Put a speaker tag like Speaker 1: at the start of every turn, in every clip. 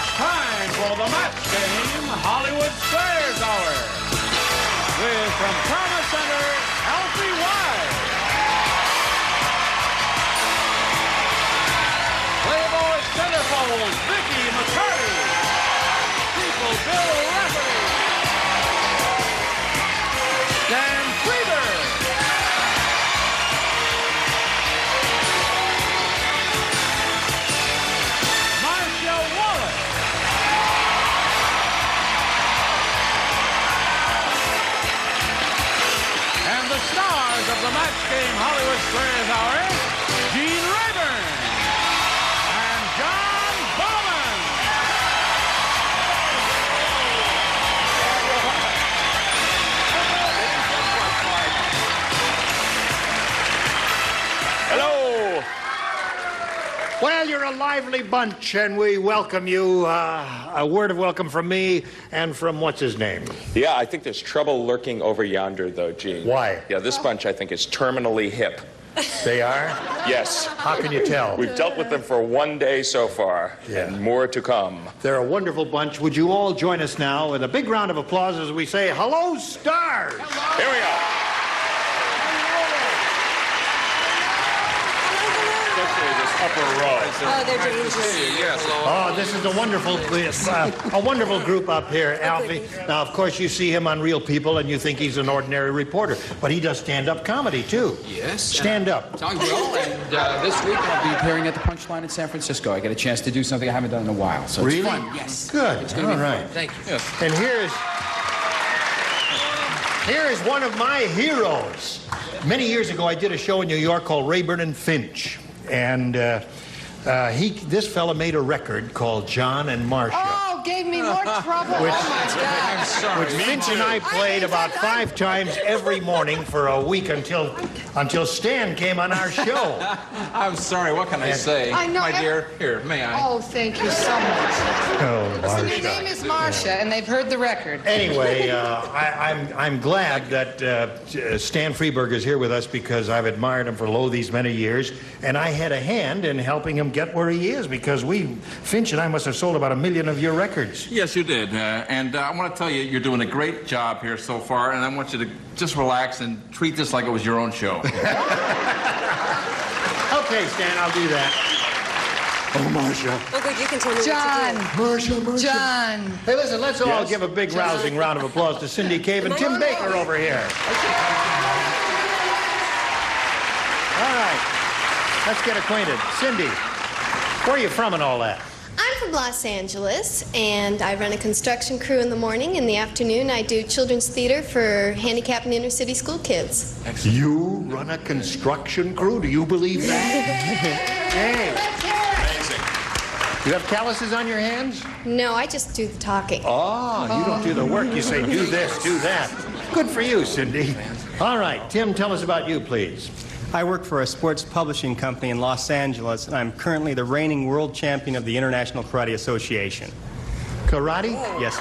Speaker 1: It's time for the match game, Hollywood Squares Hour. With from Trauma Center, Alfie Wise. Playboy centerfold, Vicky McCarty. People Bill Rafferty. Dan Frieder. Marcia Wallace. And the stars of the match game Hollywood Squares Hour, Gene Rayburn and John Bowman.
Speaker 2: Hello.
Speaker 3: Well, you're a lively bunch, and we welcome you. A word of welcome from me and from what's his name?
Speaker 2: Yeah, I think there's trouble lurking over yonder, though, Gene.
Speaker 3: Why?
Speaker 2: Yeah, this bunch, I think, is terminally hip.
Speaker 3: They are?
Speaker 2: Yes.
Speaker 3: How can you tell?
Speaker 2: We've dealt with them for one day so far,
Speaker 3: Yeah.
Speaker 2: and more to come.
Speaker 3: They're a wonderful bunch. Would you all join us now with a big round of applause as we say, hello, stars!
Speaker 2: Here we are. Especially this upper row.
Speaker 4: Oh, they're dangerous.
Speaker 2: Yes.
Speaker 3: Oh, this is a wonderful group up here, Alfie. Now, of course, you see him on Real People, and you think he's an ordinary reporter, but he does stand-up comedy, too.
Speaker 5: Yes.
Speaker 3: Stand-up.
Speaker 5: Doing well, and this week I'll be appearing at the Punchline in San Francisco. I get a chance to do something I haven't done in a while, so
Speaker 3: Really?
Speaker 5: it's fun. Yes.
Speaker 3: Good.
Speaker 5: It's going to
Speaker 3: All
Speaker 5: be
Speaker 3: right.
Speaker 5: fun. Thank you. Yes.
Speaker 3: And here is one of my heroes. Many years ago, I did a show in New York called Rayburn and Finch, and this fella made a record called John and Marcia.
Speaker 4: Oh, gave me more trouble.
Speaker 3: Which-
Speaker 4: Oh, my God.
Speaker 5: I'm sorry.
Speaker 3: Which Finch and I played about 5 times every morning for a week until Stan came on our show.
Speaker 5: I'm sorry. What can I say?
Speaker 4: I know
Speaker 5: My
Speaker 4: ev-
Speaker 5: dear, here, may I?
Speaker 4: Oh, thank you so much.
Speaker 3: Oh,
Speaker 4: Listen, your name is Marcia, and they've heard the record.
Speaker 3: Anyway, I'm glad that Stan Freeberg is here with us because I've admired him for these many years, and I had a hand in helping him get where he is because Finch and I must have sold about 1 million of your records.
Speaker 6: Yes, you did. And I want to tell you, you're doing a great job here so far, and I want you to just relax and treat this like it was your own show.
Speaker 3: Okay, Stan, I'll do that. Oh, Marcia.
Speaker 4: Oh, good, you can tell me
Speaker 7: John.
Speaker 3: Marcia.
Speaker 7: John.
Speaker 3: Hey, listen, let's all give a big rousing round of applause to Cindy Cave and Tim Baker over here. All right, let's get acquainted. Cindy, where are you from and all that?
Speaker 8: I'm from Los Angeles, and I run a construction crew in the morning. In the afternoon, I do children's theater for handicapped and inner-city school kids.
Speaker 3: You run a construction crew? Do you believe that? Hey. You have calluses on your hands?
Speaker 8: No, I just do the talking.
Speaker 3: Oh, you don't do the work. You say, do this, do that. Good for you, Cindy. All right, Tim, tell us about you, please.
Speaker 9: I work for a sports publishing company in Los Angeles, and I'm currently the reigning world champion of the International Karate Association.
Speaker 3: Karate?
Speaker 9: Yes.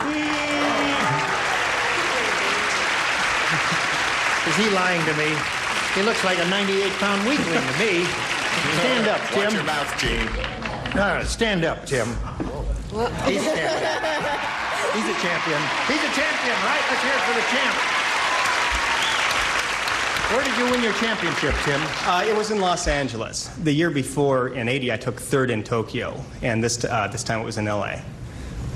Speaker 3: Is he lying to me? He looks like a 98-pound weakling to me. Stand up, Tim.
Speaker 2: Watch your mouth, Gene.
Speaker 3: No, stand up, Tim. He's a champion. He's a champion. He's a champion, right? Let's hear it for the champ. Where did you win your championship, Tim?
Speaker 9: It was in Los Angeles. The year before, in '80, I took third in Tokyo, and this time it was in L.A.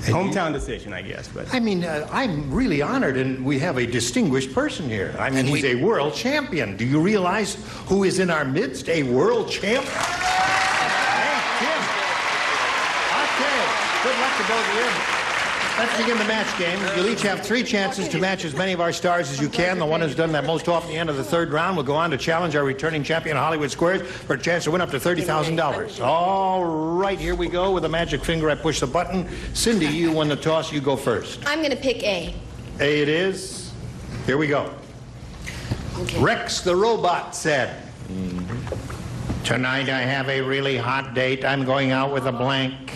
Speaker 9: Hometown decision, I guess. But
Speaker 3: I mean, I'm really honored, and we have a distinguished person here. I mean, he's a world champion. Do you realize who is in our midst? A world champ? Hey, Tim. Okay. Good luck to both of you. Let's begin the match game. You'll each have 3 chances to match as many of our stars as you can. The one who's done that most often at the end of the 3rd round will go on to challenge our returning champion, Hollywood Squares, for a chance to win up to $30,000. All right, here we go. With a magic finger, I push the button. Cindy, you won the toss. You go first.
Speaker 8: I'm going to pick A.
Speaker 3: A it is. Here we go.
Speaker 8: Okay.
Speaker 3: Rex the robot said, "Tonight I have a really hot date. I'm going out with a blank."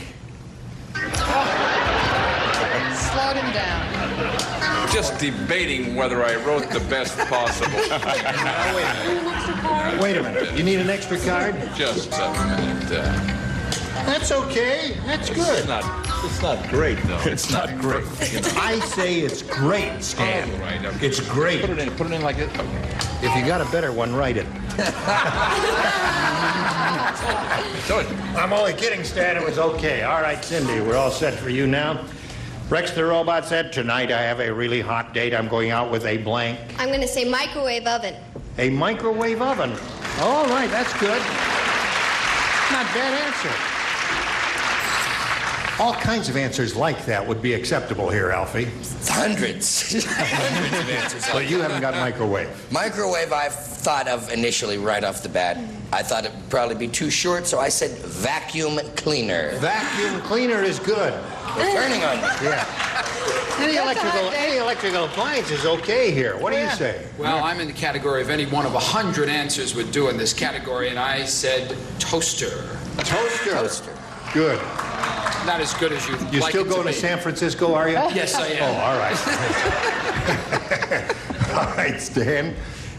Speaker 7: Slowed him down.
Speaker 6: Just debating whether I wrote the best possible.
Speaker 3: Wait a minute. You need an extra card?
Speaker 6: Just a minute.
Speaker 3: That's okay. That's good.
Speaker 6: This It's not great, though.
Speaker 3: It's not great. I say it's great, Stan.
Speaker 6: Oh, right, okay.
Speaker 3: It's great.
Speaker 6: Put it in like it. Okay.
Speaker 3: If you got a better one, write it. I'm only kidding, Stan. It was okay. All right, Cindy, we're all set for you now. Rex the Robot said, tonight I have a really hot date. I'm going out with a blank.
Speaker 8: I'm going to say microwave oven.
Speaker 3: A microwave oven. All right, that's good. Not bad answer. All kinds of answers like that would be acceptable here, Alfie.
Speaker 10: Hundreds. Hundreds of answers.
Speaker 3: But you haven't got microwave.
Speaker 10: Microwave I've thought of initially right off the bat. I thought it would probably be too short, so I said vacuum cleaner.
Speaker 3: Vacuum cleaner is good.
Speaker 10: They're turning on me.
Speaker 3: Yeah. Any electrical appliance is okay here. What do you say?
Speaker 5: Well, I'm in the category of any one of 100 answers would do in this category, and I said toaster.
Speaker 3: Toaster.
Speaker 10: Toaster.
Speaker 3: Good.
Speaker 5: Not as good as you
Speaker 3: You
Speaker 5: like
Speaker 3: still
Speaker 5: it
Speaker 3: going to
Speaker 5: be.
Speaker 3: San Francisco, are you?
Speaker 5: Yes, I am.
Speaker 3: Oh, all right. All right, Stan.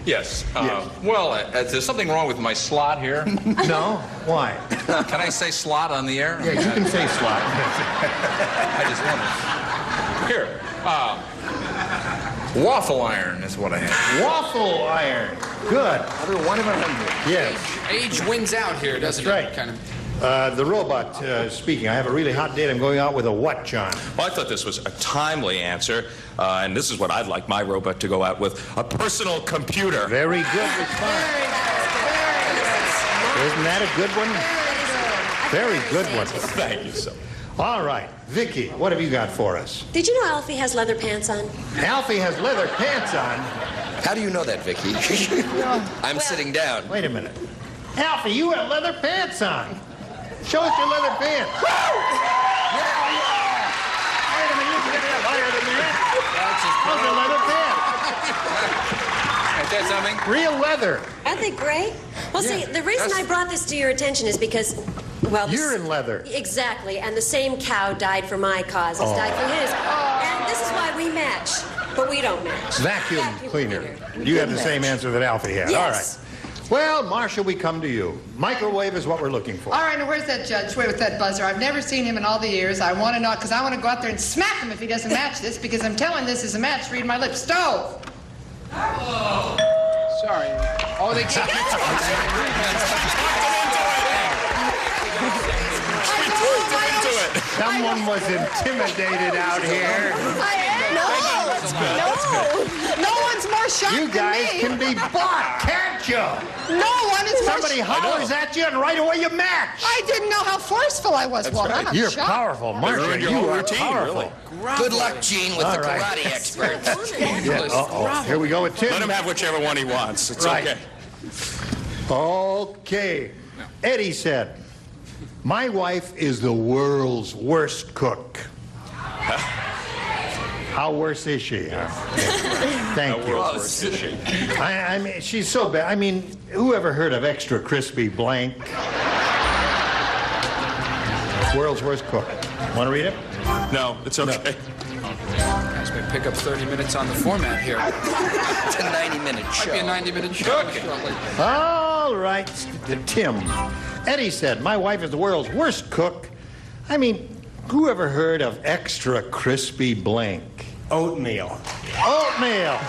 Speaker 6: Yes.
Speaker 3: Yes.
Speaker 6: Well, there's something wrong with my slot here.
Speaker 3: No? Why?
Speaker 6: Can I say slot on the air?
Speaker 3: Yeah, you can say slot.
Speaker 6: I just wondered. Here. Waffle iron is what I have.
Speaker 3: Waffle iron. Good.
Speaker 10: One of 100.
Speaker 3: Yes.
Speaker 5: Age wins out here, doesn't
Speaker 3: That's
Speaker 5: it?
Speaker 3: right.
Speaker 5: Kind of.
Speaker 3: The robot speaking. I have a really hot date. I'm going out with a what, John?
Speaker 2: Well, I thought this was a timely answer, and this is what I'd like my robot to go out with, a personal computer.
Speaker 3: Very good response. Isn't that a good one? Very good one.
Speaker 2: Thank you so much.
Speaker 3: All right. Vicky, what have you got for us?
Speaker 11: Did you know Alfie has leather pants on?
Speaker 3: Alfie has leather pants on.
Speaker 10: How do you know that, Vicky? I'm sitting down.
Speaker 3: Wait a minute. Alfie, you have leather pants on. Show us your leather pants. Woo! Yeah! Wait a minute, you can get that higher than that. Those are leather pants.
Speaker 6: Is that something?
Speaker 3: Real leather.
Speaker 11: Aren't they great? Well, see, the reason I brought this to your attention is because, well...
Speaker 3: You're in leather.
Speaker 11: Exactly, and the same cow died for my cause as died for his. And this is why we match, but we don't match.
Speaker 3: Vacuum cleaner. You have the same answer that Alfie had.
Speaker 11: Yes.
Speaker 3: All right. Well, Marcia, we come to you. Microwave is what we're looking for.
Speaker 4: All right, now where's that judge? Wait, with that buzzer. I've never seen him in all the years. I want to know, because I want to go out there and smack him if he doesn't match this, because I'm telling this is a match. Read my lips. Stove!
Speaker 5: Sorry. Oh, they can't.
Speaker 3: Someone was intimidated out here.
Speaker 4: No one's more shocked
Speaker 3: You guys
Speaker 4: than me.
Speaker 3: can be bought, can't you?
Speaker 4: No one is more
Speaker 3: Somebody hollers at you and right away you match.
Speaker 4: I didn't know how forceful I was, Walter. I'm
Speaker 3: You're
Speaker 4: shocked.
Speaker 3: powerful, Marcia.
Speaker 2: ruined your
Speaker 3: You
Speaker 2: whole
Speaker 3: are
Speaker 2: routine,
Speaker 3: powerful.
Speaker 10: Good luck, Gene, with
Speaker 3: All
Speaker 10: the
Speaker 3: right.
Speaker 10: karate experts.
Speaker 3: Yeah. Uh-oh. Here we go with Tim.
Speaker 2: Let him have whichever one he wants. It's
Speaker 3: Right.
Speaker 2: okay.
Speaker 3: Okay. Eddie said, my wife is the world's worst cook. How worse is she? Huh? Thank you.
Speaker 2: Worse is she.
Speaker 3: I mean, she's so bad. I mean, who ever heard of extra crispy blank? World's worst cook. Want to read it?
Speaker 2: No, it's okay.
Speaker 5: Guys may pick up 30 minutes on the format here.
Speaker 10: It's a 90-minute
Speaker 5: Might
Speaker 10: show.
Speaker 5: be a 90-minute show shortly.
Speaker 3: All right, Tim. Eddie said, my wife is the world's worst cook. I mean, who ever heard of extra crispy blank?
Speaker 9: Oatmeal.
Speaker 3: Oatmeal.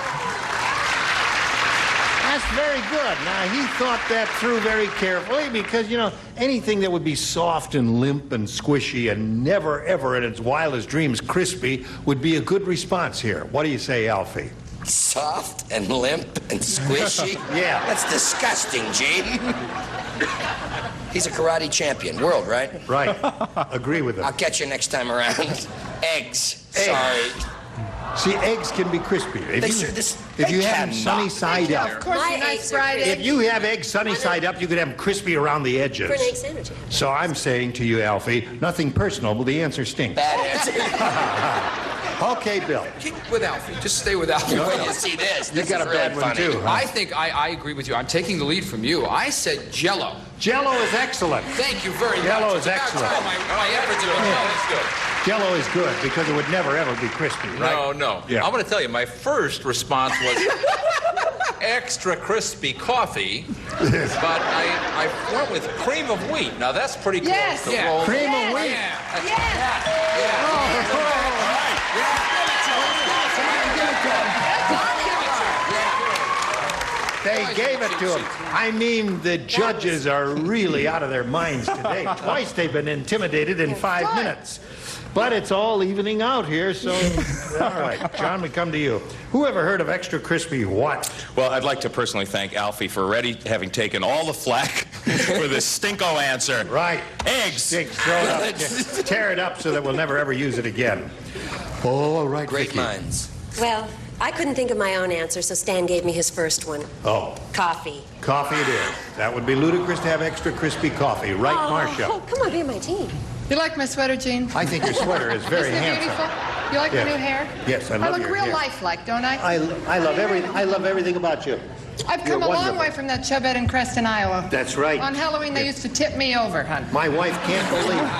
Speaker 3: That's very good. Now, he thought that through very carefully because, you know, anything that would be soft and limp and squishy and never, ever in its wildest dreams crispy would be a good response here. What do you say, Alfie?
Speaker 10: Soft and limp and squishy?
Speaker 3: Yeah.
Speaker 10: That's disgusting, Gene. He's a karate champion. World, right?
Speaker 3: Right. Agree with him.
Speaker 10: I'll catch you next time around. Eggs. Sorry.
Speaker 3: See, eggs can be crispy. If you have them sunny side up.
Speaker 4: Of course,
Speaker 11: My
Speaker 4: you're nice
Speaker 11: eggs are
Speaker 4: fried
Speaker 11: good.
Speaker 3: If
Speaker 4: eggs.
Speaker 3: you have eggs sunny side up, you could have them crispy around the edges.
Speaker 11: For an egg sandwich.
Speaker 3: So I'm saying to you, Alfie, nothing personal, but the answer stinks.
Speaker 10: Bad answer.
Speaker 3: Okay, Bill.
Speaker 5: Keep with Alfie. Just stay with Alfie.
Speaker 10: Wait till you see this.
Speaker 3: You
Speaker 10: This
Speaker 3: got
Speaker 10: is
Speaker 3: a bad
Speaker 10: really
Speaker 3: one,
Speaker 10: funny.
Speaker 3: too.
Speaker 5: I think I agree with you. I'm taking the lead from you. I said Jell-O.
Speaker 3: Jell-O is excellent.
Speaker 5: Thank you very much.
Speaker 3: Jell-O is
Speaker 5: It's about
Speaker 3: excellent.
Speaker 5: time my efforts have been good.
Speaker 3: Jell-O is good because it would never, ever be crispy, right?
Speaker 6: No.
Speaker 3: Yeah.
Speaker 6: I'm going to tell you, my first response was, extra crispy coffee, but I went with cream of wheat. Now that's pretty close.
Speaker 4: Yes.
Speaker 6: To
Speaker 4: Yeah.
Speaker 6: roll.
Speaker 3: Cream of wheat. They gave it to him. I mean, the judges are really out of their minds today. Twice they've been intimidated in 5 minutes. But it's all evening out here, so all right. John, we come to you. Who ever heard of extra crispy what?
Speaker 2: Well, I'd like to personally thank Alfie for already having taken all the flack for this stinko answer.
Speaker 3: Right.
Speaker 2: Eggs.
Speaker 3: Stinks, throw it up. Tear it up so that we'll never ever use it again. Oh, all right,
Speaker 10: Great
Speaker 3: Vicky.
Speaker 10: minds.
Speaker 11: Well, I couldn't think of my own answer, so Stan gave me his first one.
Speaker 3: Oh.
Speaker 11: Coffee.
Speaker 3: Coffee it is. That would be ludicrous to have extra crispy coffee. Right, Marcia?
Speaker 11: Oh, come on, be on my team.
Speaker 4: You like my sweater, Gene?
Speaker 3: I think your sweater is very
Speaker 4: Isn't it
Speaker 3: handsome.
Speaker 4: beautiful? You like
Speaker 3: Yes.
Speaker 4: my new hair?
Speaker 3: Yes, I love
Speaker 4: look
Speaker 3: your
Speaker 4: real
Speaker 3: hair.
Speaker 4: lifelike, don't I?
Speaker 3: I love everything about you.
Speaker 4: I've come
Speaker 3: You're
Speaker 4: a long
Speaker 3: wonderful.
Speaker 4: way from that chubette in Creston, Iowa.
Speaker 3: That's right.
Speaker 4: On Halloween, they used to tip me over, hon.
Speaker 3: My wife can't believe it.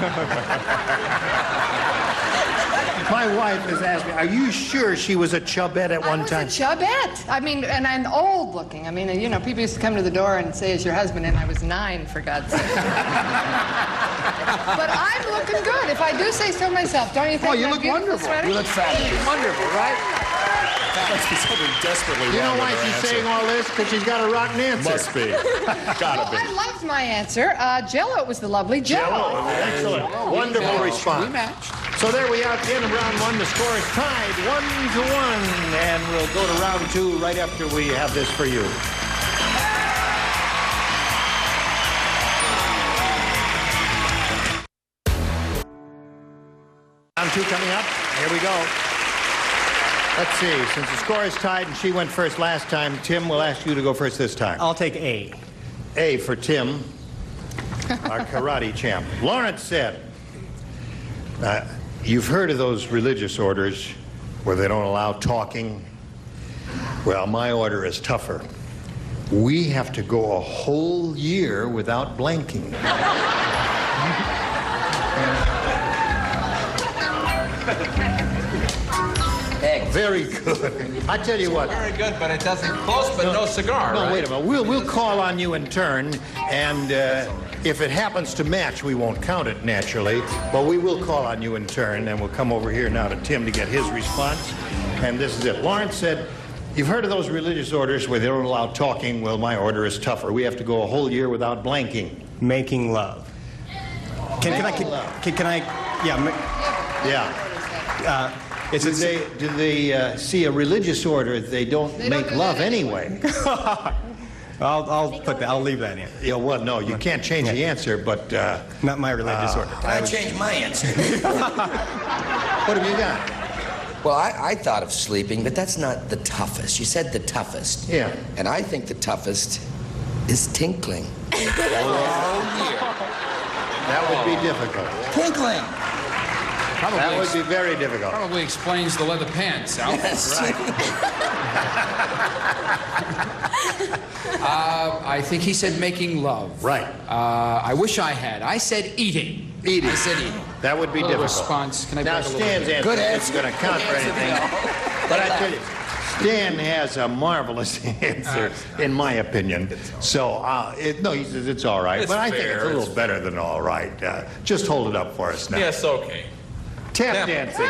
Speaker 3: My wife has asked me, are you sure she was a chubette at one time?
Speaker 4: I was a chubette. I mean, and I'm old looking. I mean, you know, people used to come to the door and say, "Is your husband?" And I was 9, for God's sake. But I'm looking good, if I do say so myself. Don't you think?
Speaker 5: Oh, you
Speaker 4: my
Speaker 5: look
Speaker 4: beautiful
Speaker 5: wonderful.
Speaker 4: sweater?
Speaker 5: You look fabulous.
Speaker 4: Wonderful, right?
Speaker 2: Must be something desperately
Speaker 3: You know
Speaker 2: wrong
Speaker 3: why
Speaker 2: with her
Speaker 3: she's
Speaker 2: answer.
Speaker 3: saying all this? Because she's got a rotten answer.
Speaker 2: Must be. Gotta
Speaker 4: Well,
Speaker 2: be.
Speaker 4: I loved my answer. Jello was the lovely Jello.
Speaker 3: Excellent. Wonderful response.
Speaker 5: We matched.
Speaker 3: So there we are at the end of round 1. The score is tied 1-1. And we'll go to round 2 right after we have this for you. Round 2 coming up. Here we go. Let's see. Since the score is tied and she went first last time, Tim will ask you to go first this time.
Speaker 9: I'll take A.
Speaker 3: A for Tim, our karate champ. Lawrence said, you've heard of those religious orders where they don't allow talking? Well, my order is tougher. We have to go a whole year without blinking. Very good. I tell you what.
Speaker 6: Very good, but it doesn't close, but no cigar.
Speaker 3: No,
Speaker 6: right?
Speaker 3: wait a minute. We'll call on you in turn, and if it happens to match, we won't count it naturally, but we will call on you in turn, and we'll come over here now to Tim to get his response. And this is it. Lawrence said, you've heard of those religious orders where they don't allow talking? Well, my order is tougher. We have to go a whole year without blanking.
Speaker 9: Making love. Can I?
Speaker 3: Yeah.
Speaker 9: Do
Speaker 3: they see a religious order? They don't make love anyway.
Speaker 9: I'll leave that in.
Speaker 3: Yeah, well, no, you can't change the answer, but
Speaker 9: not my religious order.
Speaker 10: I changed my answer.
Speaker 3: What have you got?
Speaker 10: Well, I thought of sleeping, but that's not the toughest. You said the toughest.
Speaker 3: Yeah.
Speaker 10: And I think the toughest is tinkling.
Speaker 3: That would be difficult.
Speaker 10: Tinkling.
Speaker 3: That would be very difficult.
Speaker 5: Probably explains the leather pants, Al.
Speaker 10: Yes.
Speaker 5: I think he said making love.
Speaker 3: Right.
Speaker 5: I wish I had. I said eating.
Speaker 3: Eating.
Speaker 5: I said eating.
Speaker 3: That would be
Speaker 5: Little
Speaker 3: difficult.
Speaker 5: response. Can I
Speaker 3: Now,
Speaker 5: brag a little
Speaker 3: Stan's
Speaker 5: bit?
Speaker 3: answer
Speaker 10: Good
Speaker 3: isn't
Speaker 10: answer.
Speaker 3: going to count for anything. But I tell you, Stan has a marvelous answer, in my opinion. So, no, he says it's all right.
Speaker 6: It's
Speaker 3: But I think
Speaker 6: fair.
Speaker 3: it's a little better than all right. Just hold it up for us now.
Speaker 6: Yes, okay.
Speaker 3: Tap dancing.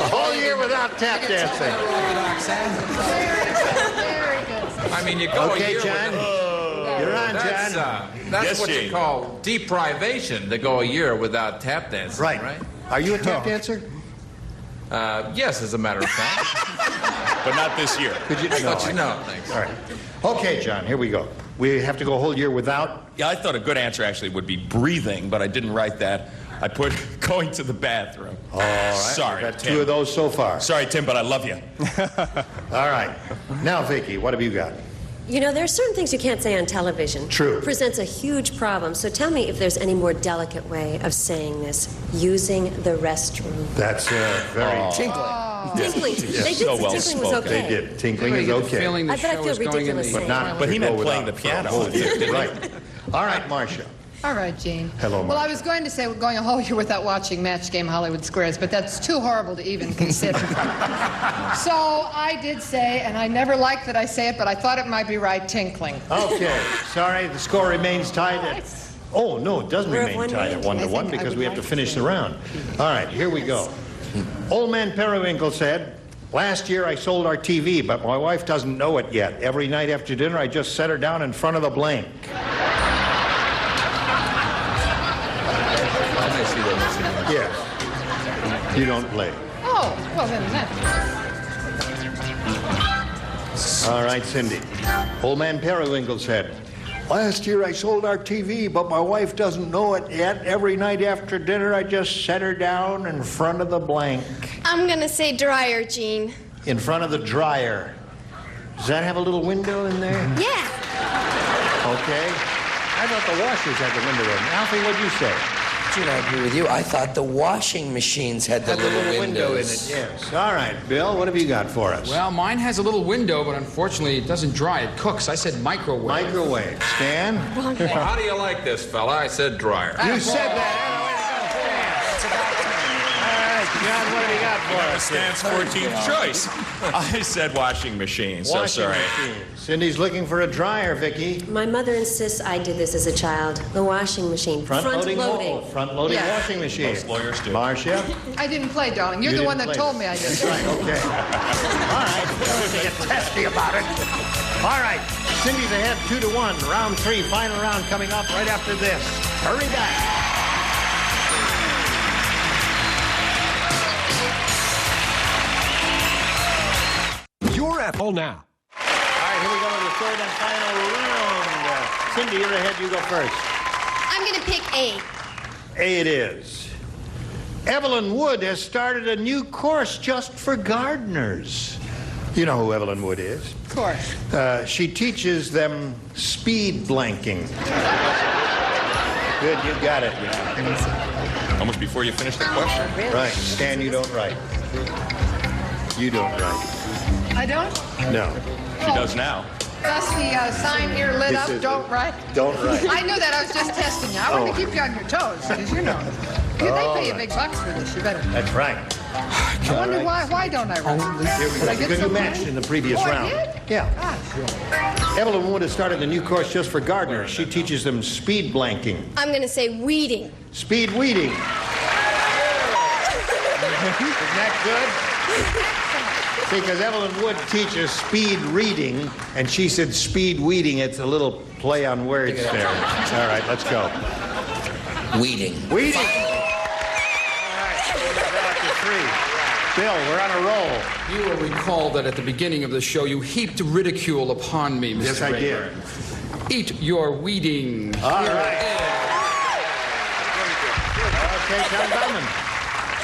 Speaker 3: A whole year without tap dancing.
Speaker 4: Very good.
Speaker 6: I mean, you go a
Speaker 3: Okay,
Speaker 6: year
Speaker 3: John. You're on,
Speaker 6: That's,
Speaker 3: John.
Speaker 6: that's
Speaker 2: Yes,
Speaker 6: what you
Speaker 2: Gene.
Speaker 6: call deprivation, to go a year without tap dancing,
Speaker 3: Right.
Speaker 6: right?
Speaker 3: Are you a tap dancer?
Speaker 6: Yes, as a matter of fact.
Speaker 2: But not this year.
Speaker 3: Could you?
Speaker 6: But you know, thanks.
Speaker 3: All right. Okay, John, here we go. We have to go a whole year without.
Speaker 2: Yeah, I thought a good answer actually would be breathing, but I didn't write that. I put going to the bathroom.
Speaker 3: All right.
Speaker 2: Sorry,
Speaker 3: We've got
Speaker 2: Tim.
Speaker 3: 2 of those so far.
Speaker 2: Sorry, Tim, but I love you.
Speaker 3: All right. Now, Vicky, what have you got?
Speaker 11: You know, there are certain things you can't say on television.
Speaker 3: True.
Speaker 11: It presents a huge problem. So tell me if there's any more delicate way of saying this. Using the restroom.
Speaker 3: That's very.
Speaker 11: Tinkling. They did
Speaker 2: so
Speaker 11: say
Speaker 2: well
Speaker 11: tinkling was
Speaker 2: spoken.
Speaker 11: okay.
Speaker 3: They did. Tinkling
Speaker 5: Anybody
Speaker 3: is
Speaker 5: get the
Speaker 3: okay.
Speaker 5: feeling the
Speaker 11: I bet I
Speaker 5: show
Speaker 11: feel
Speaker 5: is going in
Speaker 11: ridiculous
Speaker 5: the...
Speaker 11: saying
Speaker 3: But not.
Speaker 11: that.
Speaker 2: But he
Speaker 3: to
Speaker 2: meant
Speaker 3: go
Speaker 2: playing
Speaker 3: without
Speaker 2: the piano.
Speaker 3: for a whole year. Right. All right, Marcia.
Speaker 4: All right, Gene.
Speaker 3: Hello,
Speaker 4: Well, I
Speaker 3: Marcia.
Speaker 4: was going to say we're going a whole year without watching Match Game Hollywood Squares, but that's too horrible to even consider. So I did say, and I never like that I say it, but I thought it might be right, tinkling.
Speaker 3: Okay, sorry, the score remains tied at... Oh, no, it doesn't remain tied at 1-1 because we have to finish the round. All right, here we go. Old Man Periwinkle said, last year I sold our TV, but my wife doesn't know it yet. Every night after dinner, I just set her down in front of the blank. Yes. You don't play.
Speaker 4: Oh, well then that.
Speaker 3: All right, Cindy. Old Man Periwinkle said, last year I sold our TV, but my wife doesn't know it yet. Every night after dinner, I just set her down in front of the blank.
Speaker 8: I'm going to say dryer, Gene.
Speaker 3: In front of the dryer. Does that have a little window in there?
Speaker 8: Yeah.
Speaker 3: Okay. I thought the washers had the window in. Alfie, what'd you say?
Speaker 10: Gene, I agree with you. I thought the washing machines had the little
Speaker 3: window in
Speaker 10: windows.
Speaker 3: it, yes. All right, Bill, what have you got for us?
Speaker 5: Well, mine has a little window, but unfortunately it doesn't dry. It cooks. I said microwave.
Speaker 3: Microwave. Stan?
Speaker 6: Well, how do you like this, fella? I said dryer.
Speaker 3: You said that. John, what have you got for us?
Speaker 2: Stan's 14th choice. I said washing machine, so
Speaker 3: Washing
Speaker 2: sorry.
Speaker 3: machine. Cindy's looking for a dryer, Vicky.
Speaker 11: My mother insists I did this as a child. The washing machine.
Speaker 3: Front-loading
Speaker 4: Yeah.
Speaker 3: washing machine.
Speaker 2: Most lawyers do.
Speaker 3: Marcia?
Speaker 4: I didn't play, darling. You're
Speaker 3: You
Speaker 4: the
Speaker 3: didn't
Speaker 4: one that
Speaker 3: play
Speaker 4: told
Speaker 3: this.
Speaker 4: me I did.
Speaker 3: Right, okay. All right. Don't get testy about it. All right. Cindy's ahead 2-1. Round 3, final round coming up right after this. Hurry back.
Speaker 1: You're at all now.
Speaker 3: All right, here we go to the third and final round. Cindy, you're ahead. You go first.
Speaker 8: I'm going to pick A.
Speaker 3: A it is. Evelyn Wood has started a new course just for gardeners. You know who Evelyn Wood is.
Speaker 4: Of course.
Speaker 3: She teaches them speed blanking. Good, you got it.
Speaker 2: Almost before you finish the question.
Speaker 3: Right. Stan, you don't write. You don't write.
Speaker 4: I don't?
Speaker 3: No.
Speaker 2: She does now.
Speaker 4: That's the sign here lit
Speaker 3: This
Speaker 4: up,
Speaker 3: is
Speaker 4: don't
Speaker 3: it.
Speaker 4: write.
Speaker 3: Don't write.
Speaker 4: I knew that. I was just testing you. I wanted to keep you on your toes, because you know. They pay you big bucks for this. You better.
Speaker 3: That's right.
Speaker 4: I wonder why don't I write?
Speaker 3: Here we
Speaker 4: Did I
Speaker 3: go.
Speaker 4: get
Speaker 3: Because you
Speaker 4: some
Speaker 3: matched
Speaker 4: money?
Speaker 3: in the previous
Speaker 4: Oh, I
Speaker 3: round.
Speaker 4: did?
Speaker 3: Yeah.
Speaker 4: Gosh.
Speaker 3: Evelyn Wood has started a new course just for gardeners. She teaches them speed blanking.
Speaker 8: I'm going to say weeding.
Speaker 3: Speed weeding. Isn't that good? See, because Evelyn Wood teaches speed reading, and she said speed weeding. It's a little play on words there. All right, let's go.
Speaker 10: Weeding.
Speaker 3: Weeding. All right, we're back to 3. Bill, we're on a roll.
Speaker 5: You will recall that at the beginning of the show you heaped ridicule upon me, Mr.
Speaker 3: Yes, I did.
Speaker 5: Eat your weeding.
Speaker 3: All right. Okay, Tom Bowman.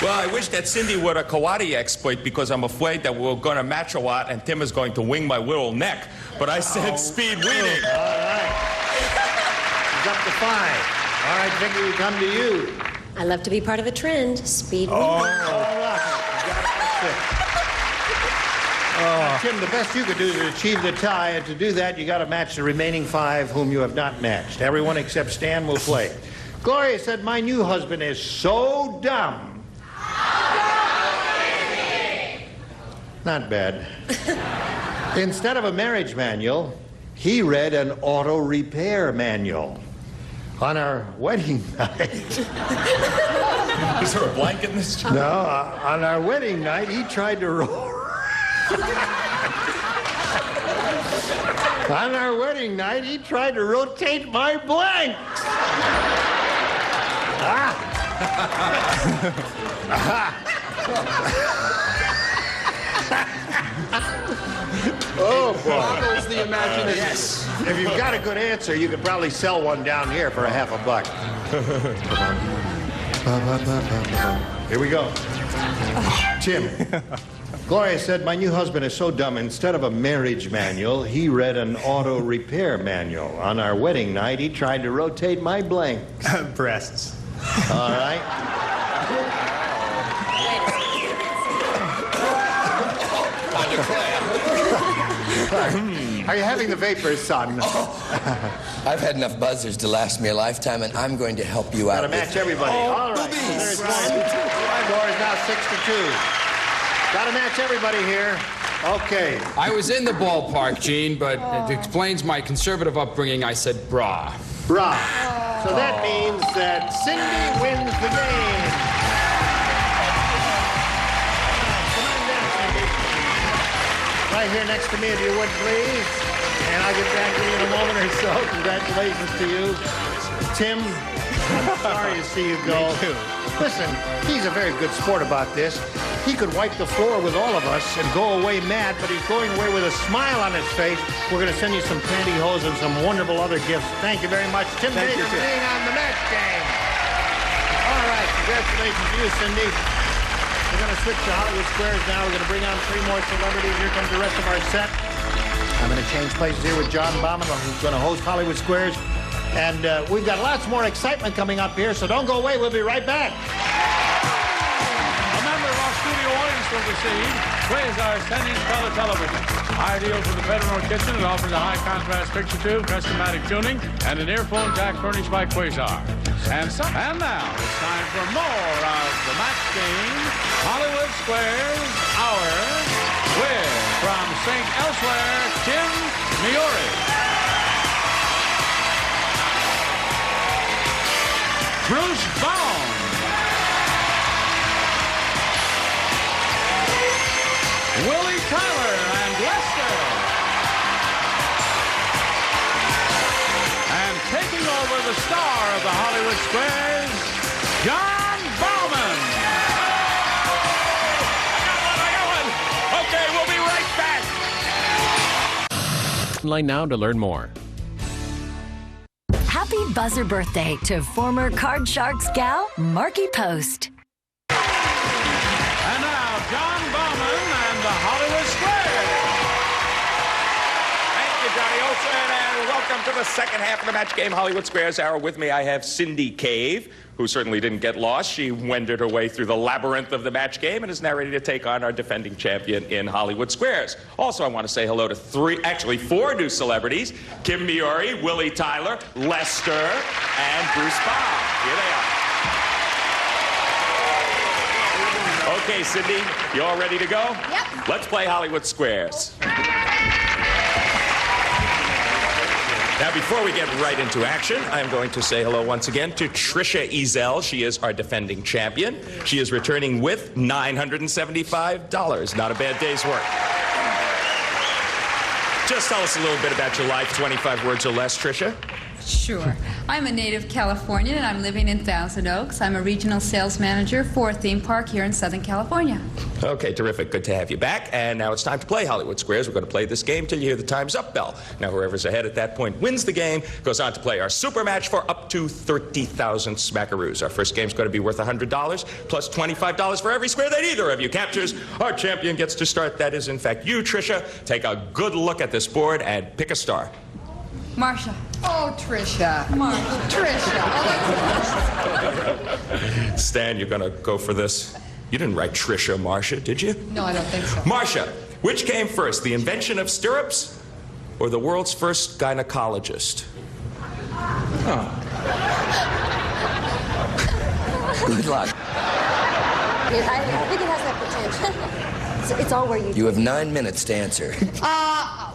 Speaker 2: Well, I wish that Cindy were a karate expert because I'm afraid that we're going to match a lot and Tim is going to wing my little neck. But I said speed weeding.
Speaker 3: All right. He's up to 5. All right, Vicky, we come to you.
Speaker 11: I love to be part of a trend. Speed weeding.
Speaker 3: All right. Tim, the best you could do is achieve the tie, and to do that, you got to match the remaining 5 whom you have not matched. Everyone except Stan will play. Gloria said, my new husband is so dumb. Not bad. Instead of a marriage manual, he read an auto repair manual. On our wedding night.
Speaker 2: Is there a blanket in this job?
Speaker 3: No, on our wedding night, he tried to On our wedding night, he tried to rotate my blanks. Oh, boy.
Speaker 5: Boggles the imagination.
Speaker 3: Yes. If you've got a good answer, you could probably sell one down here for $50. Here we go. Tim. Gloria said, my new husband is so dumb. Instead of a marriage manual, he read an auto repair manual. On our wedding night, he tried to rotate my blanks.
Speaker 9: Breasts.
Speaker 3: All right. Are you having the vapors, son?
Speaker 10: I've had enough buzzers to last me a lifetime, and I'm going to help you out.
Speaker 3: Got to match everybody. All right. There's one. My score is now 6-2. Got to match everybody here. Okay.
Speaker 5: I was in the ballpark, Gene, but it explains my conservative upbringing. I said brah.
Speaker 3: Brah. So that means that Cindy wins the game. Come on down, Cindy. Right here next to me, if you would, please. And I'll get back to you in a moment or so. Congratulations to you. Tim, I'm sorry to see you go.
Speaker 9: Me too.
Speaker 3: Listen, he's a very good sport about this. He could wipe the floor with all of us and go away mad, but he's going away with a smile on his face. We're going to send you some pantyhose and some wonderful other gifts. Thank you very much, Tim Baker, for being on the match game. All right, congratulations to you, Cindy. We're going to switch to Hollywood Squares now. We're going to bring on 3 more celebrities. Here comes the rest of our set. I'm going to change places here with John Bauman, who's going to host Hollywood Squares. And we've got lots more excitement coming up here, so don't go away. We'll be right back.
Speaker 1: A member of our studio audience will receive Quasar's 10-inch color television. Ideal for the bedroom or kitchen, it offers a high-contrast picture tube, customatic tuning, and an earphone jack furnished by Quasar. And now it's time for more of the match game, Hollywood Squares Hour, with, from St. Elsewhere, Tim Miori. Bruce Bone. Willie Tyler and Lester. And taking over the star of the Hollywood Squares, John Bauman.
Speaker 2: I got one. Okay, we'll be right back.
Speaker 12: Line now to learn more.
Speaker 13: Happy buzzer birthday to former Card Sharks gal, Marky Post.
Speaker 1: And now, John Bauman and the Hollywood Squares.
Speaker 2: Thank you, Johnny Olson, and welcome to the second half of the match game, Hollywood Squares Hour. With me, I have Cindy Cave, who certainly didn't get lost. She wended her way through the labyrinth of the match game and is now ready to take on our defending champion in Hollywood Squares. Also, I want to say hello to 4 new celebrities: Kim Miori, Willie Tyler, Lester, and Bruce Baum. Here they are. Okay, Cindy, you all ready to go?
Speaker 8: Yep.
Speaker 2: Let's play Hollywood Squares. Now, before we get right into action, I'm going to say hello once again to Trisha Ezel. She is our defending champion. She is returning with $975. Not a bad day's work. Just tell us a little bit about your life, 25 words or less, Trisha.
Speaker 14: Sure. I'm a native Californian, and I'm living in Thousand Oaks. I'm a regional sales manager for a theme park here in Southern California.
Speaker 2: Okay, terrific. Good to have you back. And now it's time to play Hollywood Squares. We're going to play this game till you hear the time's up bell. Now, whoever's ahead at that point wins the game, goes on to play our super match for up to 30,000 smackaroos. Our first game's going to be worth $100, plus $25 for every square that either of you captures. Our champion gets to start. That is, in fact, you, Trisha. Take a good look at this board and pick a star.
Speaker 14: Marcia.
Speaker 4: Oh, Trisha.
Speaker 14: Marcia.
Speaker 4: Trisha. Oh,
Speaker 2: Stan, you're going to go for this. You didn't write Trisha, Marcia, did you?
Speaker 4: no, I don't think so.
Speaker 2: Marcia, which came first, the invention of stirrups or the world's first gynecologist?
Speaker 10: Good luck.
Speaker 11: I think it has that potential. It's all where you...
Speaker 10: You have 9 minutes to answer.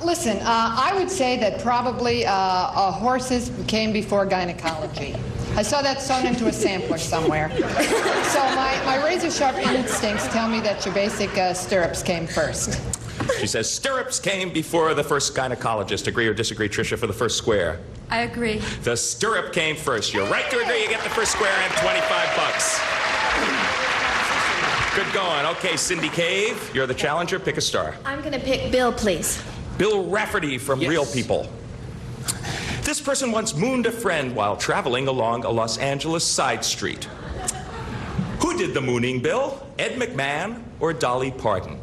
Speaker 4: Listen, I would say that probably horses came before gynecology. I saw that sewn into a sampler somewhere. So my razor-sharp instincts tell me that your basic stirrups came first.
Speaker 2: She says stirrups came before the first gynecologist. Agree or disagree, Trisha, for the first square?
Speaker 14: I agree.
Speaker 2: The stirrup came first. You're right to agree. You get the first square and $25. Good going. Okay, Cindy Cave, you're the challenger. Pick a star.
Speaker 8: I'm going to pick Bill, please.
Speaker 2: Bill Rafferty from Real People. This person once mooned a friend while traveling along a Los Angeles side street. Who did the mooning, Bill? Ed McMahon or Dolly Parton?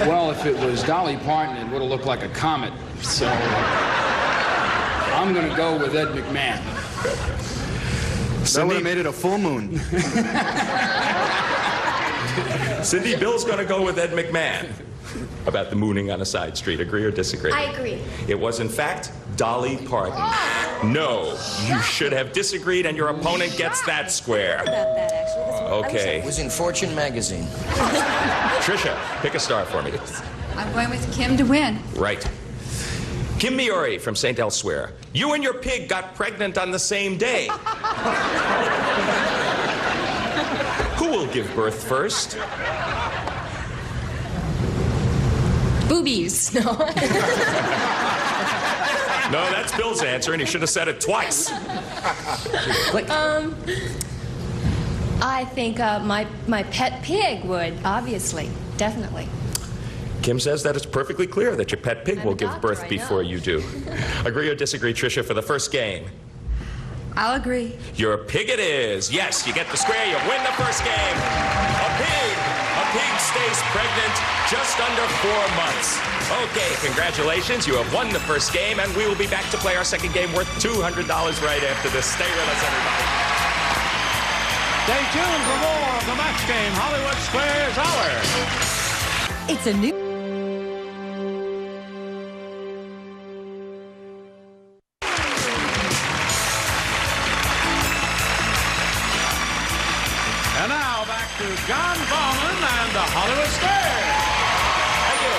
Speaker 5: Well, if it was Dolly Parton, it would have looked like a comet. So I'm going to go with Ed McMahon.
Speaker 9: That would have made it a full moon.
Speaker 2: Cindy, Bill's going to go with Ed McMahon. about the mooning on a side street. Agree or disagree?
Speaker 8: I agree.
Speaker 2: It was, in fact, Dolly Parton. No, you should have disagreed, and your opponent gets that square.
Speaker 11: About that, actually.
Speaker 2: Okay.
Speaker 10: It was in Fortune magazine.
Speaker 2: Trisha, pick a star for me.
Speaker 14: I'm going with Kim to win.
Speaker 2: Right. Kim Miori from St. Elsewhere. You and your pig got pregnant on the same day. Who will give birth first?
Speaker 11: Boobies. No.
Speaker 2: No, that's Bill's answer, and he should have said it twice.
Speaker 11: I think my pet pig would, obviously. Definitely.
Speaker 2: Kim says that it's perfectly clear that your pet pig will give birth before you do. Agree or disagree, Tricia, for the first game?
Speaker 14: I'll agree.
Speaker 2: Your pig it is. Yes, you get the square, you win the first game. A pig stays pregnant just under 4 months. Okay, congratulations, you have won the first game, and we will be back to play our second game worth $200 right after this. Stay with us, everybody.
Speaker 1: Stay tuned for more of the Match Game Hollywood Squares Hour.
Speaker 13: It's a new...
Speaker 1: And now back to John Bowman and the Hollywood Squares.
Speaker 2: Thank you.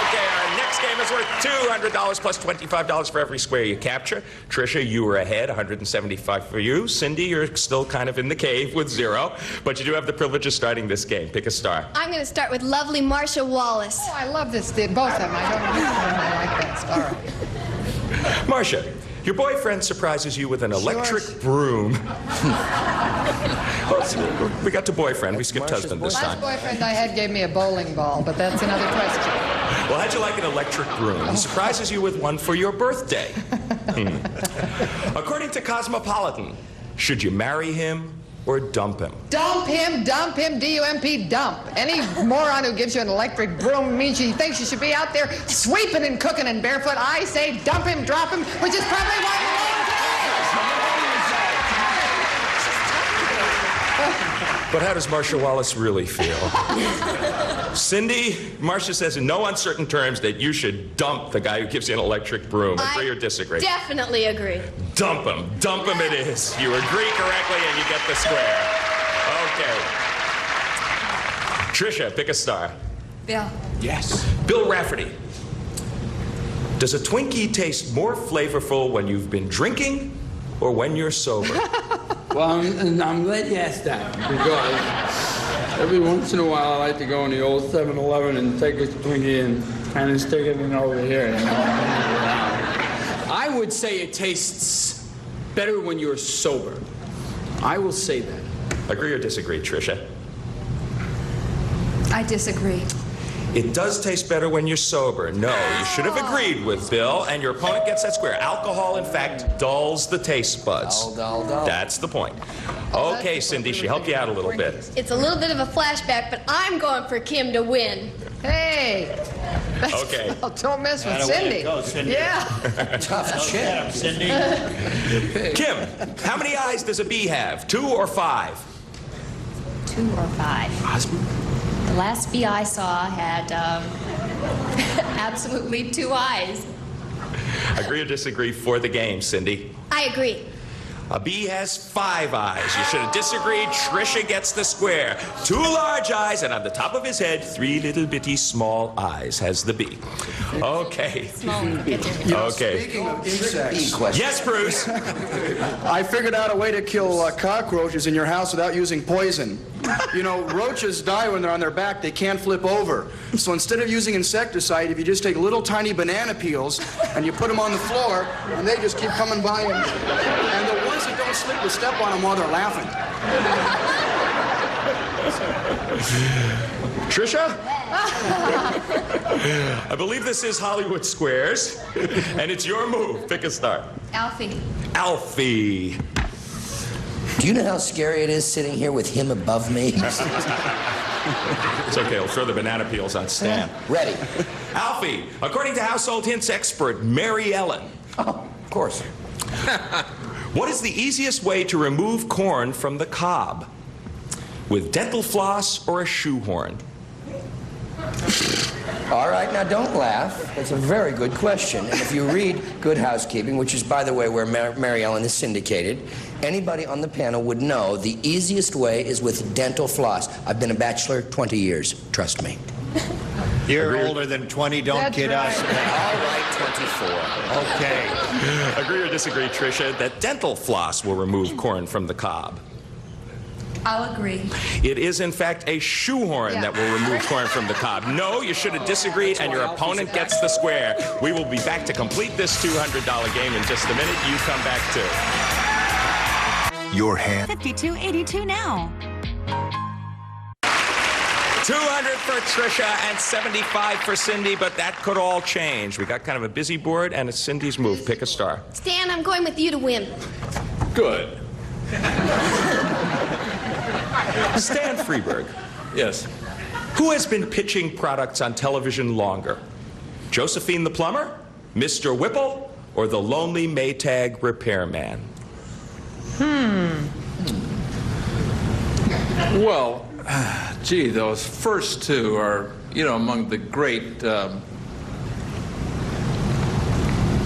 Speaker 2: Okay, our next game is worth $200 plus $25 for every square you capture. Tricia, you were ahead, $175 for you. Cindy, you're still kind of in the cave with 0, but you do have the privilege of starting this game. Pick a star.
Speaker 8: I'm going to start with lovely Marsha Wallace.
Speaker 4: Oh, I love this, both of them. I don't know which one I like best. All right.
Speaker 2: Marcia, your boyfriend surprises you with an electric broom. We got to boyfriend. We skipped husband this
Speaker 4: Last
Speaker 2: time.
Speaker 4: boyfriend I had gave me a bowling ball, but that's another question.
Speaker 2: Well, how'd you like an electric broom? He surprises you with one for your birthday. According to Cosmopolitan, should you marry him or dump him?
Speaker 4: Dump him, D-U-M-P, dump. Any moron who gives you an electric broom means she thinks you should be out there sweeping and cooking and barefoot. I say dump him, drop him, which is probably what you're going to do.
Speaker 2: But how does Marsha Wallace really feel? Cindy, Marsha says in no uncertain terms that you should dump the guy who gives you an electric broom. Agree or disagree?
Speaker 8: Definitely agree.
Speaker 2: Dump him. Dump him it is. You agree correctly and you get the square. Okay. Tricia, pick a star.
Speaker 14: Bill.
Speaker 2: Yes. Bill Rafferty. Does a Twinkie taste more flavorful when you've been drinking or when you're sober?
Speaker 12: Well, I'm glad you asked that, because every once in a while I like to go in the old 7-Eleven and take a Twinkie and kind of stick it in over here. You know?
Speaker 5: I would say it tastes better when you're sober. I will say that.
Speaker 2: Agree or disagree, Tricia?
Speaker 14: I disagree.
Speaker 2: It does taste better when you're sober. No, you should have agreed with Bill, and your opponent gets that square. Alcohol, in fact, dulls the taste buds.
Speaker 10: Dull.
Speaker 2: That's the point. Okay, Cindy, she helped you out a little bit.
Speaker 8: It's a little bit of a flashback, but I'm going for Kim to win.
Speaker 4: Hey.
Speaker 2: Okay.
Speaker 4: Well, don't mess with Cindy. Yeah.
Speaker 10: Tough chip.
Speaker 3: Cindy.
Speaker 2: Kim, how many eyes does a bee have? 2 or 5?
Speaker 11: 2 or 5. The last bee I saw had absolutely 2 eyes.
Speaker 2: Agree or disagree for the game, Cindy?
Speaker 8: I agree.
Speaker 2: A bee has 5 eyes. You should have disagreed. Tricia gets the square. 2 large eyes, and on the top of his head, 3 little bitty small eyes has the bee. Okay. Okay.
Speaker 15: Speaking of insects,
Speaker 2: Yes, Bruce.
Speaker 15: I figured out a way to kill cockroaches in your house without using poison. You know, roaches die when they're on their back. They can't flip over. So instead of using insecticide, if you just take little tiny banana peels and you put them on the floor, and they just keep coming by, and the ones that don't slip will step on them while they're laughing.
Speaker 2: Tricia? I believe this is Hollywood Squares, and it's your move. Pick a star.
Speaker 14: Alfie.
Speaker 2: Alfie.
Speaker 10: Do you know how scary it is sitting here with him above me?
Speaker 2: It's okay, I'll throw the banana peels on Stan.
Speaker 10: Ready.
Speaker 2: Alfie, according to household hints expert Mary Ellen.
Speaker 10: Oh, of course.
Speaker 2: What is the easiest way to remove corn from the cob? With dental floss or a shoehorn?
Speaker 10: All right, now don't laugh. That's a very good question. And if you read Good Housekeeping, which is, by the way, where Mary Ellen is syndicated, anybody on the panel would know the easiest way is with dental floss. I've been a bachelor 20 years, trust me.
Speaker 3: You're older than 20, don't kid us.
Speaker 10: All right, 24.
Speaker 3: Okay.
Speaker 2: Agree or disagree, Tricia, that dental floss will remove corn from the cob?
Speaker 14: I'll agree.
Speaker 2: It is, in fact, a shoehorn that will remove corn from the cob. No, you should have disagreed, and your opponent gets the square. We will be back to complete this $200 game in just a minute. You come back, too.
Speaker 16: Your hand.
Speaker 13: 52.82 now.
Speaker 2: 200 for Tricia and 75 for Cindy, but that could all change. We got kind of a busy board, and it's Cindy's move. Pick a star.
Speaker 8: Stan, I'm going with you to win.
Speaker 2: Good. Stan Freeberg.
Speaker 6: Yes.
Speaker 2: Who has been pitching products on television longer? Josephine the Plumber, Mr. Whipple, or the Lonely Maytag Repairman?
Speaker 6: Well, gee, those first two are, you know, among the great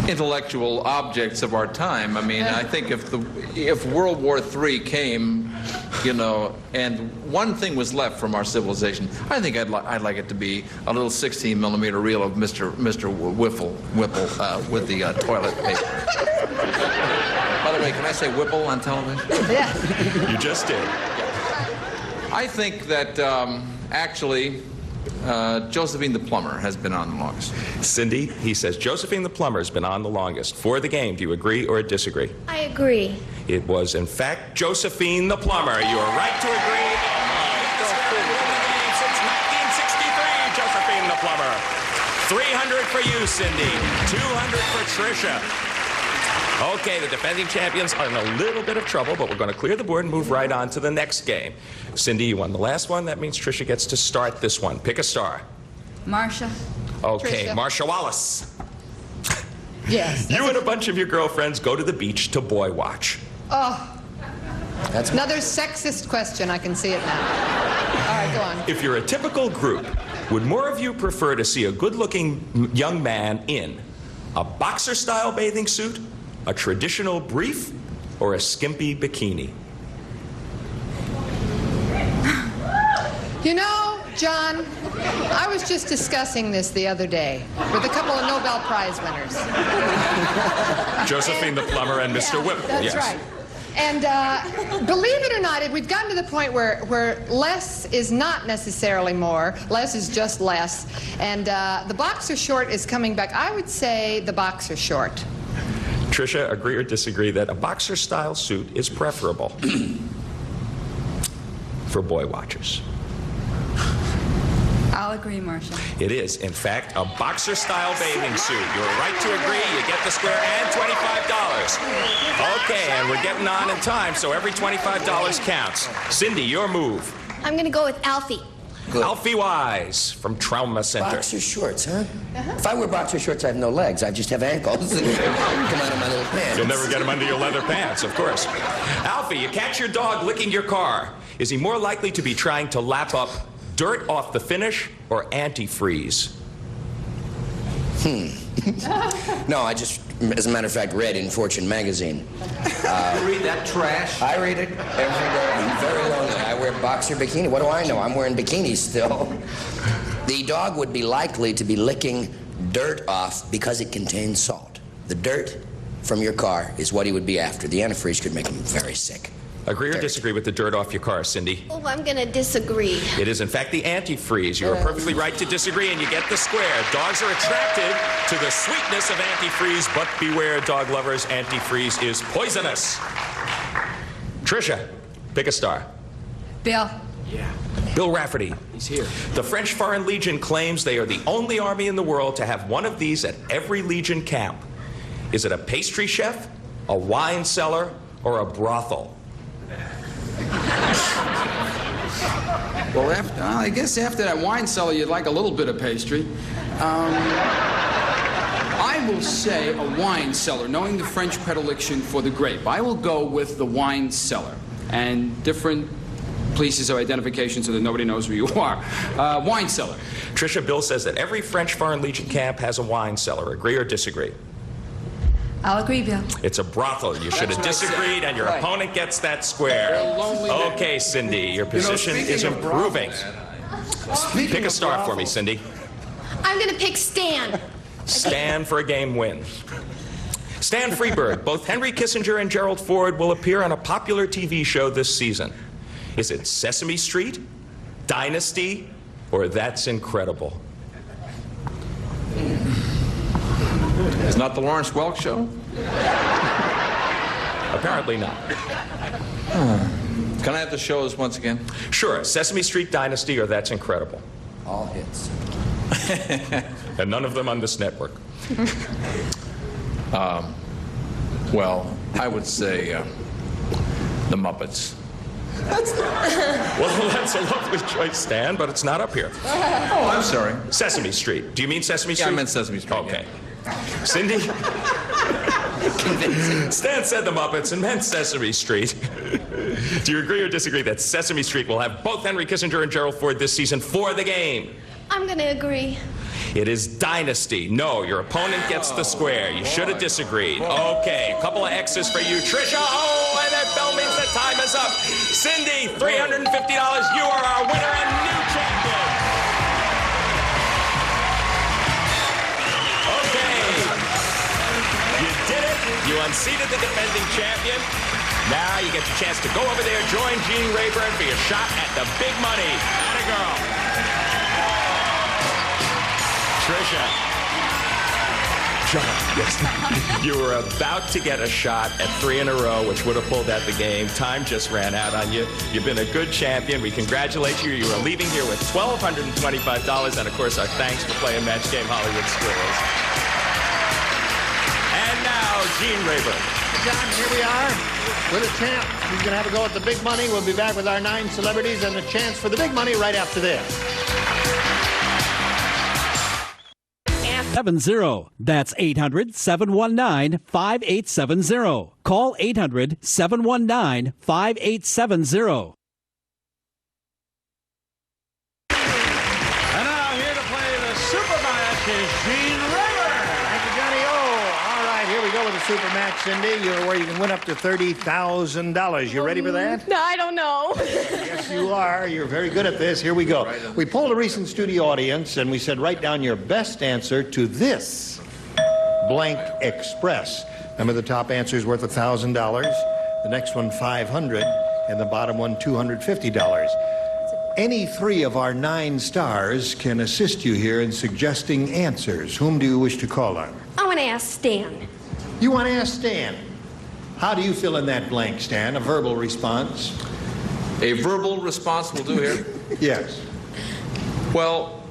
Speaker 6: intellectual objects of our time. I mean, I think if World War III came, you know, and one thing was left from our civilization, I think I'd like it to be a little 16mm reel of Mr. Whipple with the toilet paper. By the way, can I say Whipple on television?
Speaker 4: Yeah.
Speaker 2: You just did.
Speaker 6: I think that actually Josephine the Plumber has been on the longest.
Speaker 2: Cindy, he says Josephine the Plumber has been on the longest. For the game, do you agree or disagree?
Speaker 8: I agree.
Speaker 2: It was, in fact, Josephine the Plumber. You are right to agree. Since 1963, Josephine the Plumber. 300 for you, Cindy. 200 for Tricia. Okay, the defending champions are in a little bit of trouble, but we're going to clear the board and move right on to the next game. Cindy, you won the last one. That means Tricia gets to start this one. Pick a star.
Speaker 14: Marcia.
Speaker 2: Okay,
Speaker 4: Tricia.
Speaker 2: Marcia Wallace.
Speaker 4: Yes.
Speaker 2: You and a bunch of your girlfriends go to the beach to boy watch.
Speaker 4: Oh.
Speaker 10: That's
Speaker 4: Another sexist question. I can see it now. All right, go on.
Speaker 2: If you're a typical group, would more of you prefer to see a good-looking young man in a boxer-style bathing suit, a traditional brief, or a skimpy bikini?
Speaker 4: You know, John, I was just discussing this the other day with a couple of Nobel Prize winners.
Speaker 2: Josephine the Plumber and Mr. Whipple.
Speaker 4: That's
Speaker 2: yes.
Speaker 4: right. And believe it or not, we've gotten to the point where less is not necessarily more. Less is just less. And the boxer short is coming back. I would say the boxer short.
Speaker 2: Tricia, agree or disagree that a boxer-style suit is preferable for boy watchers?
Speaker 14: I'll agree, Marcia.
Speaker 2: It is, in fact, a boxer-style bathing suit. You're right to agree. You get the square and $25. Okay, and we're getting on in time, so every $25 counts. Cindy, your move.
Speaker 8: I'm going to go with Alfie.
Speaker 10: good.
Speaker 2: Alfie Wise from Trauma Center.
Speaker 10: Boxer shorts, huh? If I wear boxer shorts, I have no legs. I just have ankles. Come out of my little pants.
Speaker 2: You'll never get them under your leather pants, of course. Alfie, you catch your dog licking your car. Is he more likely to be trying to lap up dirt off the finish or antifreeze?
Speaker 10: No, I just, as a matter of fact, read in Fortune magazine.
Speaker 6: You read that trash?
Speaker 10: I read it every day. I'm very lonely. I wear boxer bikini. What do I know? I'm wearing bikinis still. The dog would be likely to be licking dirt off because it contains salt. The dirt from your car is what he would be after. The antifreeze could make him very sick.
Speaker 2: Agree or disagree with the dirt off your car, Cindy?
Speaker 8: Oh, I'm going to disagree.
Speaker 2: It is, in fact, the antifreeze. You are perfectly right to disagree, and you get the square. Dogs are attracted to the sweetness of antifreeze, but beware, dog lovers, antifreeze is poisonous. Tricia, pick a star.
Speaker 14: Bill.
Speaker 2: Yeah. Bill Rafferty.
Speaker 5: He's here.
Speaker 2: The French Foreign Legion claims they are the only army in the world to have one of these at every Legion camp. Is it a pastry chef, a wine cellar, or a brothel?
Speaker 5: Well, I guess after that wine cellar, you'd like a little bit of pastry. I will say a wine cellar, knowing the French predilection for the grape. I will go with the wine cellar. And different pieces of identification so that nobody knows who you are. Wine cellar.
Speaker 2: Tricia, Bill says that every French Foreign Legion camp has a wine cellar. Agree or disagree?
Speaker 14: I'll agree, Bill.
Speaker 2: It's a brothel. You should have
Speaker 5: what I said.
Speaker 2: disagreed, and your
Speaker 5: Right.
Speaker 2: opponent gets that square. Okay, Cindy, your position is improving. Pick a star for me, Cindy.
Speaker 8: I'm going to pick Stan.
Speaker 2: Stan for a game win. Stan Freberg. Both Henry Kissinger and Gerald Ford will appear on a popular TV show this season. Is it Sesame Street, Dynasty, or That's Incredible?
Speaker 6: It's not the Lawrence Welk show?
Speaker 2: Apparently not.
Speaker 6: Can I have the shows once again?
Speaker 2: Sure. Sesame Street, Dynasty, or That's Incredible.
Speaker 10: All hits.
Speaker 2: And none of them on this network.
Speaker 6: Well, I would say the Muppets.
Speaker 2: Well, that's a lovely choice, Stan, but it's not up here.
Speaker 6: Oh, I'm sorry.
Speaker 2: Sesame Street. Do you mean Sesame Street?
Speaker 6: Yeah, I meant Sesame Street.
Speaker 2: Okay. Cindy? Stan said the Muppets and meant Sesame Street. Do you agree or disagree that Sesame Street will have both Henry Kissinger and Gerald Ford this season for the game?
Speaker 8: I'm going to agree.
Speaker 2: It is Dynasty. No, your opponent gets the square. You should have disagreed. Okay, a couple of X's for you. Trisha, oh, and that bell means that time is up. Cindy, $350. You are our winner and new champion. Okay. You did it. You unseated the defending champion. Now you get the chance to go over there, join Gene Rayburn for your shot at the big money. Atta girl. Tricia. John, yes. You were about to get a shot at 3 in a row, which would have pulled out the game. Time just ran out on you. You've been a good champion. We congratulate you. You are leaving here with $1,225, and of course, our thanks for playing Match Game Hollywood Squares. And now, Gene Rayburn.
Speaker 3: John, here we are with a champ. He's going to have a go at the big money. We'll be back with our 9 celebrities and the chance for the big money right after this.
Speaker 16: 70. That's 800-719-5870. Call 800-719-5870.
Speaker 1: And now here to play the super match is Gene Rayburn.
Speaker 3: Thank you, Johnny O. All right, here we go with the super match, Cindy. Where you can win up to $30,000. You ready for that?
Speaker 8: No, I don't know.
Speaker 3: Yes, you are. You're very good at this. Here we go. We polled a recent studio audience, and we said, write down your best answer to this blank express. Remember, the top answer is worth $1,000, the next one $500, and the bottom one $250. Any 3 of our 9 stars can assist you here in suggesting answers. Whom do you wish to call on?
Speaker 8: I want to ask Stan.
Speaker 3: You want to ask Stan. How do you fill in that blank, Stan? A verbal response?
Speaker 6: A verbal response will do here?
Speaker 3: Yes.
Speaker 6: Well,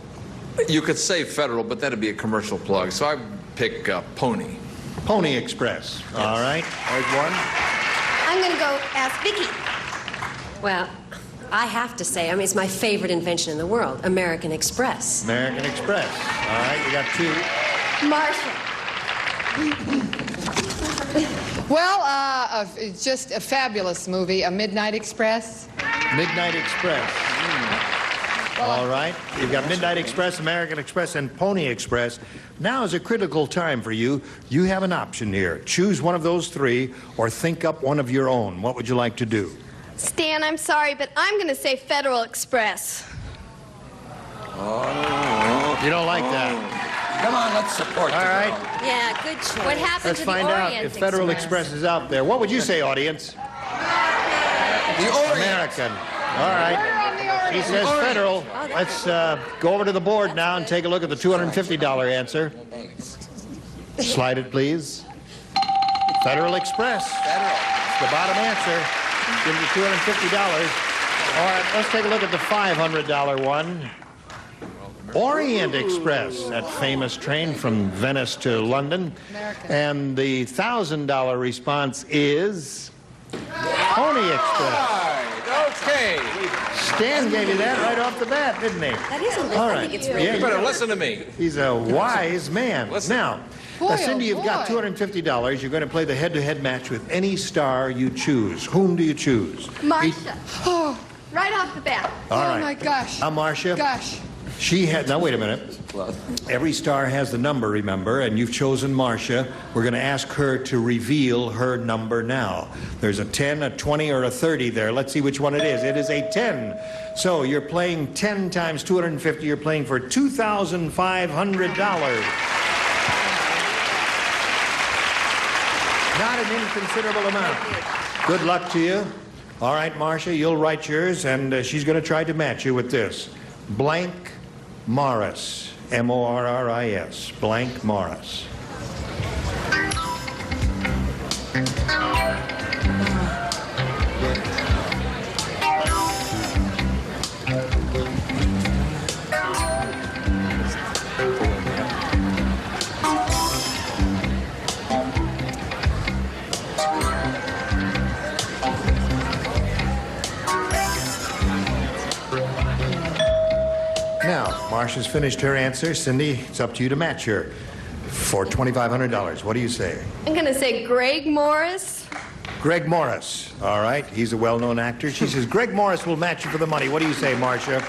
Speaker 6: you could say federal, but that'd be a commercial plug, so I pick Pony.
Speaker 3: Pony Express. Yes. All right. There's one.
Speaker 8: I'm going to go ask Vicky.
Speaker 11: Well, I have to say, I mean, it's my favorite invention in the world, American Express.
Speaker 3: American Express. All right, you got 2.
Speaker 8: Marcia.
Speaker 4: Well, it's just a fabulous movie, A Midnight Express.
Speaker 3: Midnight Express. All right. You've got Midnight Express, American Express, and Pony Express. Now is a critical time for you. You have an option here. Choose one of those 3 or think up one of your own. What would you like to do?
Speaker 8: Stan, I'm sorry, but I'm going to say Federal Express.
Speaker 3: Oh. You don't like that?
Speaker 10: Come on, let's support
Speaker 3: All right.
Speaker 11: Yeah, good choice.
Speaker 8: What happened
Speaker 3: Let's
Speaker 8: to the
Speaker 3: find out
Speaker 8: Orient
Speaker 3: if Federal Express is out there. What would you say, audience?
Speaker 10: The Orient.
Speaker 3: American. All right. He says Federal. Let's go over to the board now and take a look at the $250 answer. Slide it, please. Federal Express.
Speaker 10: Federal.
Speaker 3: It's the bottom answer. Gives you $250. All right, let's take a look at the $500 one. Orient Express, that famous train from Venice to London. And the $1,000 response is Pony Express.
Speaker 6: Okay.
Speaker 3: Stan gave you that right off the bat, didn't he?
Speaker 11: That is a list.
Speaker 3: All
Speaker 11: I
Speaker 3: right.
Speaker 11: think it's really
Speaker 6: You better listen to me.
Speaker 3: He's a wise man.
Speaker 6: Listen.
Speaker 3: Now, Cindy, you've got $250. You're going to play the head-to-head match with any star you choose. Whom do you choose?
Speaker 8: Marcia.
Speaker 4: Oh,
Speaker 8: Right off the bat.
Speaker 3: All right.
Speaker 4: Oh, my gosh.
Speaker 3: Marcia.
Speaker 4: Gosh.
Speaker 3: She had, now wait a minute. Every star has the number, remember, and you've chosen Marcia. We're going to ask her to reveal her number now. There's a 10, a 20, or a 30 there. Let's see which one it is. It is a 10. So you're playing 10 times 250. You're playing for $2,500. Not an inconsiderable amount. Good luck to you. All right, Marcia, you'll write yours, and she's going to try to match you with this. Blank Morris. M-O-R-R-I-S. Blank Morris. Now, Marcia's finished her answer. Cindy, it's up to you to match her for $2,500. What do you say?
Speaker 8: I'm going to say Greg Morris.
Speaker 3: Greg Morris. All right, he's a well-known actor. She says Greg Morris will match you for the money. What do you say, Marcia?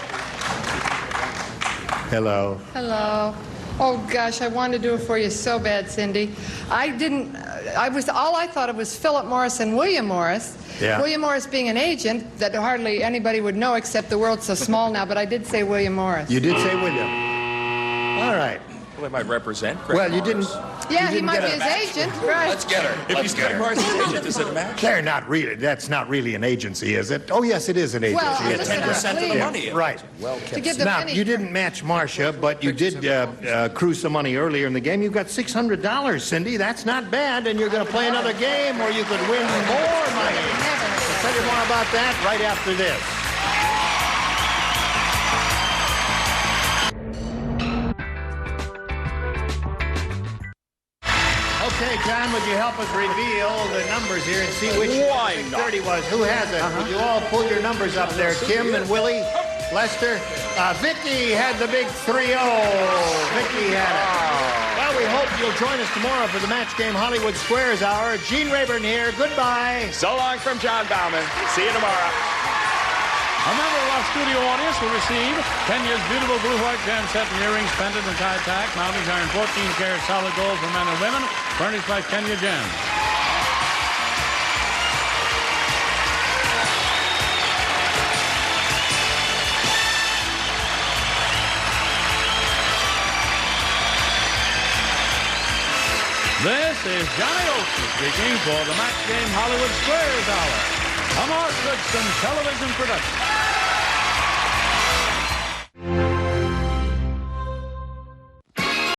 Speaker 3: Hello.
Speaker 4: Hello. Oh, gosh, I wanted to do it for you so bad, Cindy. All I thought of was Philip Morris and William Morris.
Speaker 3: Yeah.
Speaker 4: William Morris being an agent that hardly anybody would know except the world's so small now, but I did say William Morris.
Speaker 3: You did say William. All right.
Speaker 2: Well, it might represent Greg
Speaker 3: Well, you
Speaker 2: Morris.
Speaker 3: didn't.
Speaker 4: Yeah,
Speaker 3: you
Speaker 4: he
Speaker 3: didn't
Speaker 4: might
Speaker 3: get
Speaker 4: be
Speaker 3: a-
Speaker 4: his agent, right?
Speaker 10: Let's get her.
Speaker 2: If he's Greg Morris' agent, does it match?
Speaker 3: They're not really. That's not really an agency, is it? Oh, yes, it is an agency.
Speaker 4: Well,
Speaker 3: It's
Speaker 4: listen,
Speaker 2: 10% of the
Speaker 4: please.
Speaker 2: money.
Speaker 3: Right.
Speaker 10: Well
Speaker 4: To
Speaker 10: kept.
Speaker 4: give the
Speaker 3: Now,
Speaker 4: penny.
Speaker 3: you didn't match Marcia, but you did accrue some money earlier in the game. You've got $600, Cindy. That's not bad, and you're going to play another game, or you could win more money. I'll tell you more about that right after this. Okay, John, would you help us reveal the numbers here and see which
Speaker 2: Why not?
Speaker 3: 30 was? Who has it? Would you all pull your numbers up there? Kim and Willie, Lester. Vicky had the big 3-0. Vicky had it. Well, we hope you'll join us tomorrow for the Match Game Hollywood Squares Hour. Gene Rayburn here. Goodbye.
Speaker 2: So long from John Bauman. See you tomorrow.
Speaker 1: A member of our studio audience will receive Kenya's beautiful blue-white gem set and earrings, pendant, and tie tack. Mountings are in 14-karat solid gold for men and women, furnished by Kenya Gems. This is Johnny Olson speaking for the Match Game Hollywood Squares Hour, a Mark Goodson television production.